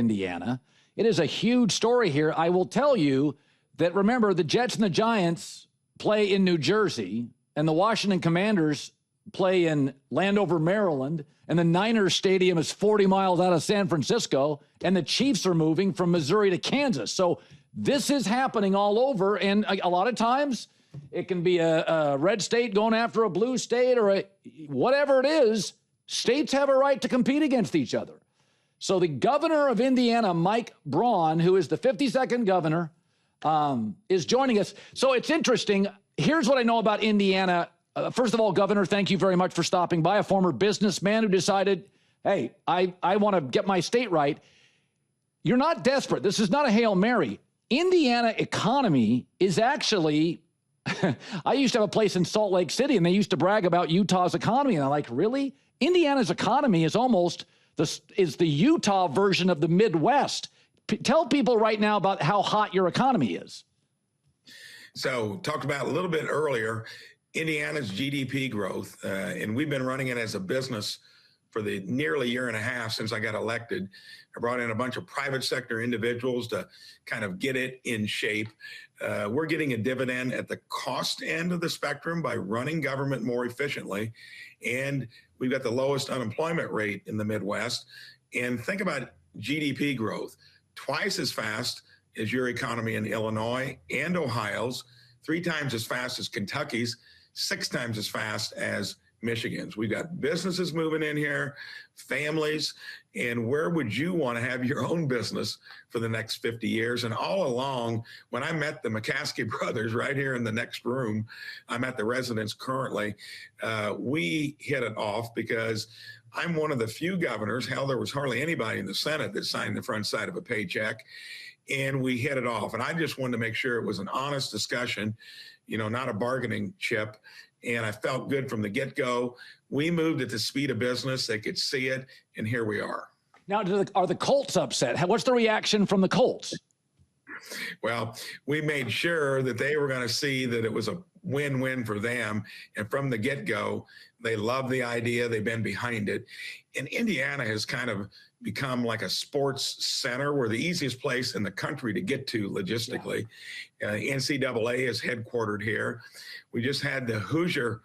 Indiana. It is a huge story here. I will tell you that, remember, the Jets and the Giants play in New Jersey, and the Washington Commanders play in Landover, Maryland, and the Niners Stadium is 40 miles out of San Francisco, and the Chiefs are moving from Missouri to Kansas. So this is happening all over, and a lot of times it can be a red state going after a blue state or whatever it is. States have a right to compete against each other. So the governor of Indiana, Mike Braun, who is the 52nd governor, is joining us. So it's interesting. Here's what I know about Indiana. First of all, Governor, thank you very much for stopping by. A former businessman who decided, hey, I want to get my state right. You're not desperate. This is not a Hail Mary. Indiana economy is actually, I used to have a place in Salt Lake City, and they used to brag about Utah's economy. And I'm like, really? Indiana's economy is almost the Utah version of the Midwest. Tell people right now about how hot your economy is. So talked about a little bit earlier, Indiana's GDP growth, and we've been running it as a business for the nearly year and a half since I got elected. I brought in a bunch of private sector individuals to kind of get it in shape. We're getting a dividend at the cost end of the spectrum by running government more efficiently. And we've got the lowest unemployment rate in the Midwest. And think about GDP growth, twice as fast as your economy in Illinois and Ohio's, 3 times as fast as Kentucky's, 6 times as fast as Michigan's. We've got businesses moving in here, families, and where would you want to have your own business for the next 50 years? And all along, when I met the McCaskey brothers right here in the next room, I'm at the residence currently, we hit it off because I'm one of the few governors, hell, there was hardly anybody in the Senate that signed the front side of a paycheck, and we hit it off. And I just wanted to make sure it was an honest discussion, you know, not a bargaining chip. And I felt good from the get-go. We moved at the speed of business. They could see it, and here we are. Now, are the Colts upset? What's the reaction from the Colts? Well, we made sure that they were going to see that it was a win-win for them. And from the get-go, they love the idea. They've been behind it. And Indiana has kind of become like a sports center. We're the easiest place in the country to get to logistically. Yeah. NCAA is headquartered here. We just had the Hoosier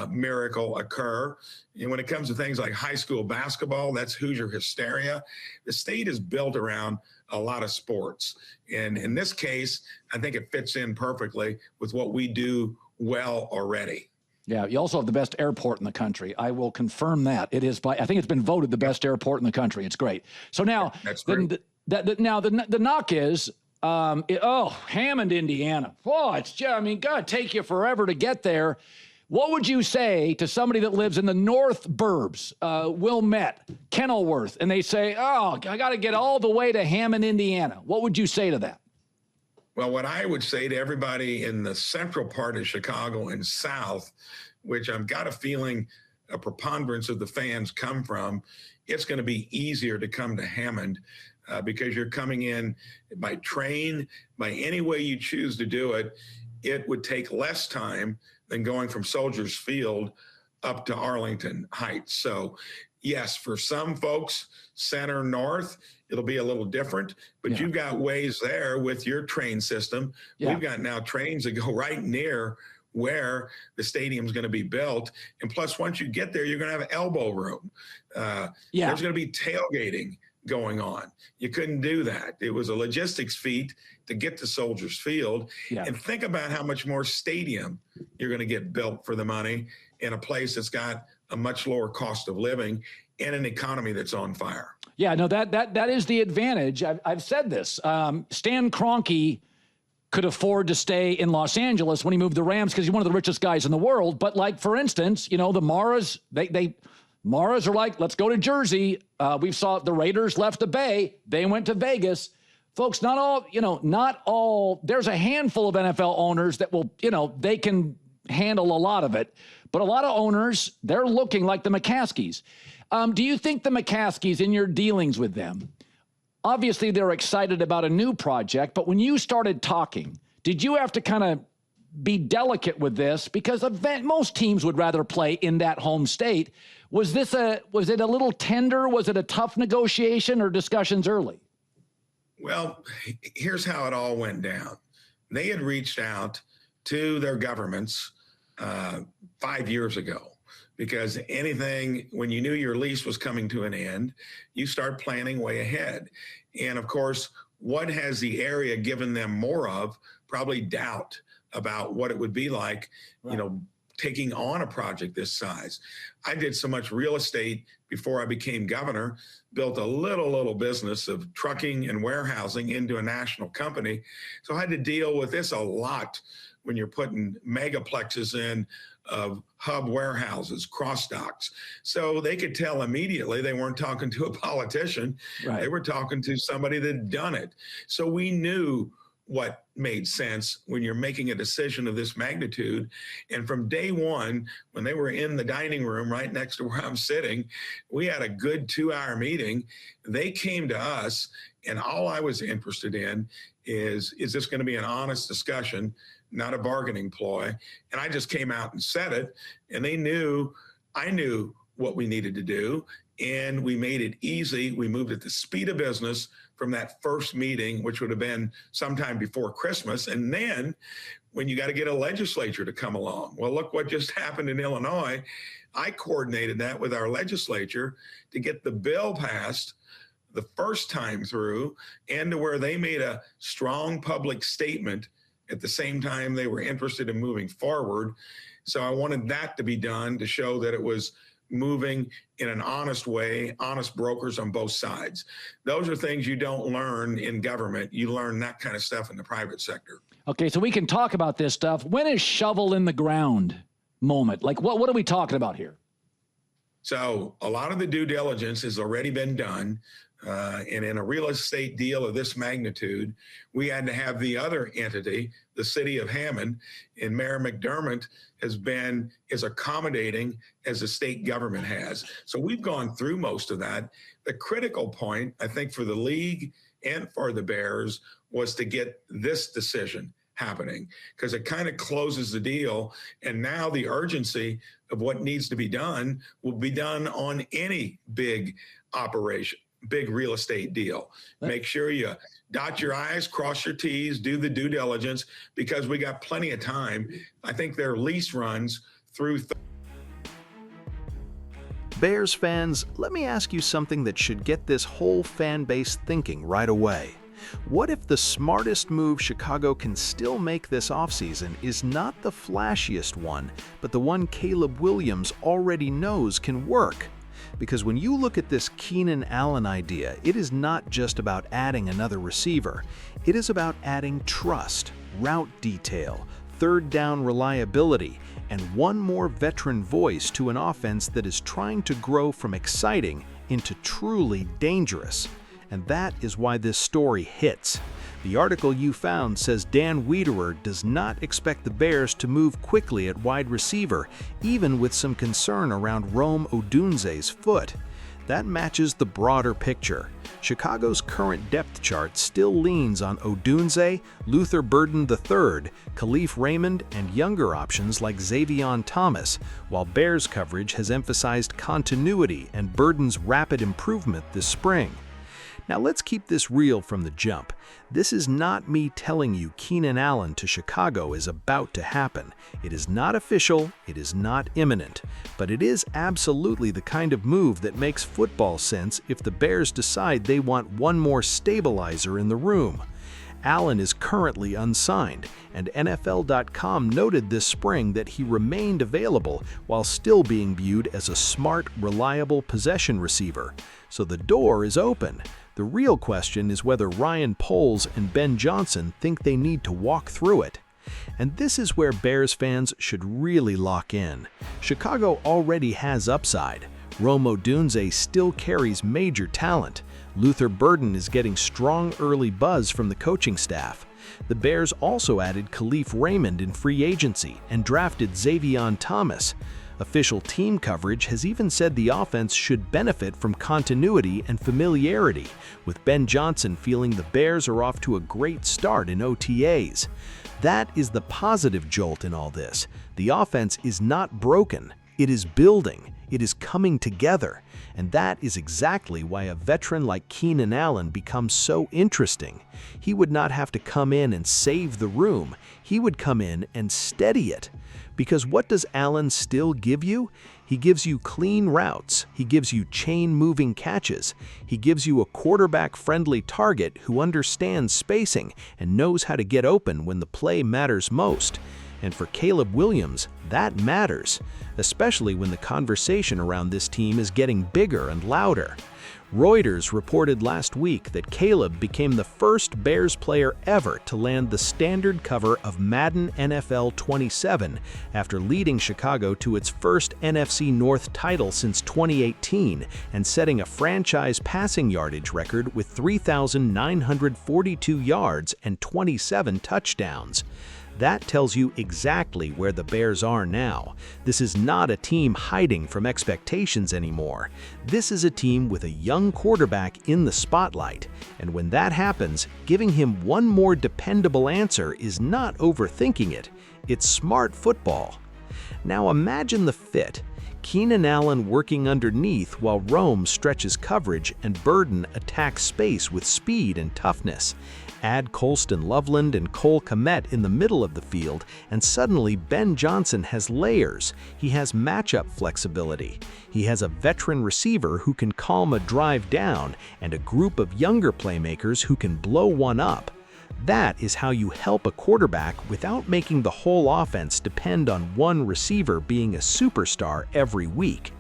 miracle occur. And when it comes to things like high school basketball, that's Hoosier hysteria. The state is built around a lot of sports. And in this case, I think it fits in perfectly with what we do well already. Yeah, you also have the best airport in the country. I will confirm that. It is I think it's been voted the best airport in the country. It's great. So now, the knock is, Hammond, Indiana. Oh, it's just, I mean, God, take you forever to get there. What would you say to somebody that lives in the North Burbs, Wilmette, Kenilworth, and they say, oh, I got to get all the way to Hammond, Indiana? What would you say to that? Well, what I would say to everybody in the central part of Chicago and south, which I've got a feeling a preponderance of the fans come from, it's going to be easier to come to Hammond because you're coming in by train, by any way you choose to do it. It would take less time than going from Soldiers Field up to Arlington Heights. So yes, for some folks, center north, it'll be a little different, but you've got ways there with your train system. We've got now trains that go right near where the stadium's going to be built. And plus, once you get there, you're going to have elbow room. There's going to be tailgating going on. You couldn't do that. It was a logistics feat to get to Soldiers Field. And think about how much more stadium you're going to get built for the money in a place that's got a much lower cost of living and an economy that's on fire. Yeah, no, that is the advantage. I've said this. Stan Kroenke could afford to stay in Los Angeles when he moved the Rams because he's one of the richest guys in the world. But like, for instance, you know, the Maras, Maras are like, let's go to Jersey. We saw the Raiders left the Bay. They went to Vegas. Folks, not all, there's a handful of NFL owners that will, you know, they can handle a lot of it. But a lot of owners, they're looking like the McCaskeys. Do you think the McCaskeys, in your dealings with them, obviously they're excited about a new project, but when you started talking, did you have to kind of be delicate with this because most teams would rather play in that home state. Was it a little tender? Was it a tough negotiation or discussions early? Well, here's how it all went down. They had reached out to their governments 5 years ago, because when you knew your lease was coming to an end, you start planning way ahead. And of course, what has the area given them more of? Probably doubt about what it would be like, right, taking on a project this size. I did so much real estate before I became governor, built a little business of trucking and warehousing into a national company. So I had to deal with this a lot when you're putting megaplexes in of hub warehouses, cross docks. So they could tell immediately they weren't talking to a politician. Right. They were talking to somebody that had done it. So we knew what made sense when you're making a decision of this magnitude. And from day one, when they were in the dining room right next to where I'm sitting, we had a good 2-hour meeting. They came to us, and all I was interested in is this going to be an honest discussion, not a bargaining ploy? And I just came out and said it, and I knew what we needed to do, and we made it easy. We moved at the speed of business from that first meeting, which would have been sometime before Christmas. And then when you got to get a legislature to come along, well, look what just happened in Illinois. I coordinated that with our legislature to get the bill passed the first time through, and to where they made a strong public statement at the same time they were interested in moving forward. So I wanted that to be done to show that it was moving in an honest way, honest brokers on both sides. Those are things you don't learn in government. You learn that kind of stuff in the private sector. Okay, so we can talk about this stuff. When is shovel in the ground moment? Like, what are we talking about here? So a lot of the due diligence has already been done. And in a real estate deal of this magnitude, we had to have the other entity, the city of Hammond, and Mayor McDermott is accommodating as the state government has. So we've gone through most of that. The critical point, I think, for the league and for the Bears was to get this decision happening, because it kind of closes the deal. And now the urgency of what needs to be done will be done on any big operation, big real estate deal. Make sure you dot your I's, cross your T's, do the due diligence, because we got plenty of time. I think their lease runs through. Bears fans, let me ask you something that should get this whole fan base thinking right away. What if the smartest move Chicago can still make this offseason is not the flashiest one, but the one Caleb Williams already knows can work? Because when you look at this Keenan Allen idea, it is not just about adding another receiver. It is about adding trust, route detail, third down reliability, and one more veteran voice to an offense that is trying to grow from exciting into truly dangerous. And that is why this story hits. The article you found says Dan Wiederer does not expect the Bears to move quickly at wide receiver, even with some concern around Rome Odunze's foot. That matches the broader picture. Chicago's current depth chart still leans on Odunze, Luther Burden III, Khalif Raymond, and younger options like Xavion Thomas, while Bears coverage has emphasized continuity and Burden's rapid improvement this spring. Now let's keep this real from the jump. This is not me telling you Keenan Allen to Chicago is about to happen. It is not official, it is not imminent, but it is absolutely the kind of move that makes football sense if the Bears decide they want one more stabilizer in the room. Allen is currently unsigned, and NFL.com noted this spring that he remained available while still being viewed as a smart, reliable possession receiver. So the door is open. The real question is whether Ryan Poles and Ben Johnson think they need to walk through it. And this is where Bears fans should really lock in. Chicago already has upside. Rome Odunze still carries major talent. Luther Burden is getting strong early buzz from the coaching staff. The Bears also added Khalif Raymond in free agency and drafted Xavion Thomas. Official team coverage has even said the offense should benefit from continuity and familiarity, with Ben Johnson feeling the Bears are off to a great start in OTAs. That is the positive jolt in all this. The offense is not broken. It is building. It is coming together. And that is exactly why a veteran like Keenan Allen becomes so interesting. He would not have to come in and save the room. He would come in and steady it. Because what does Allen still give you? He gives you clean routes. He gives you chain-moving catches. He gives you a quarterback-friendly target who understands spacing and knows how to get open when the play matters most. And for Caleb Williams, that matters, especially when the conversation around this team is getting bigger and louder. Reuters reported last week that Caleb became the first Bears player ever to land the standard cover of Madden NFL 27 after leading Chicago to its first NFC North title since 2018 and setting a franchise passing yardage record with 3,942 yards and 27 touchdowns. That tells you exactly where the Bears are now. This is not a team hiding from expectations anymore. This is a team with a young quarterback in the spotlight. And when that happens, giving him one more dependable answer is not overthinking it. It's smart football. Now imagine the fit. Keenan Allen working underneath while Rome stretches coverage and Burden attacks space with speed and toughness. Add Colston Loveland and Cole Kmet in the middle of the field, and suddenly Ben Johnson has layers. He has matchup flexibility. He has a veteran receiver who can calm a drive down, and a group of younger playmakers who can blow one up. That is how you help a quarterback without making the whole offense depend on one receiver being a superstar every week.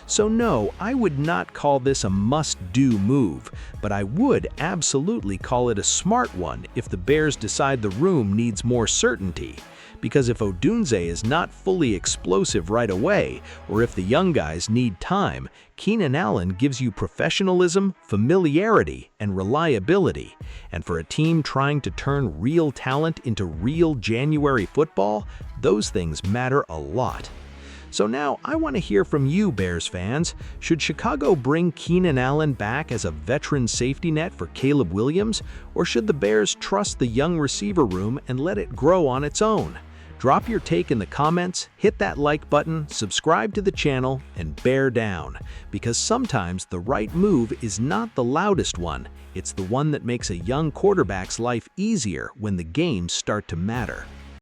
So no, I would not call this a must-do move, but I would absolutely call it a smart one if the Bears decide the room needs more certainty. Because if Odunze is not fully explosive right away, or if the young guys need time, Keenan Allen gives you professionalism, familiarity, and reliability. And for a team trying to turn real talent into real January football, those things matter a lot. So now I want to hear from you, Bears fans. Should Chicago bring Keenan Allen back as a veteran safety net for Caleb Williams, or should the Bears trust the young receiver room and let it grow on its own? Drop your take in the comments, hit that like button, subscribe to the channel, and bear down. Because sometimes the right move is not the loudest one. It's the one that makes a young quarterback's life easier when the games start to matter.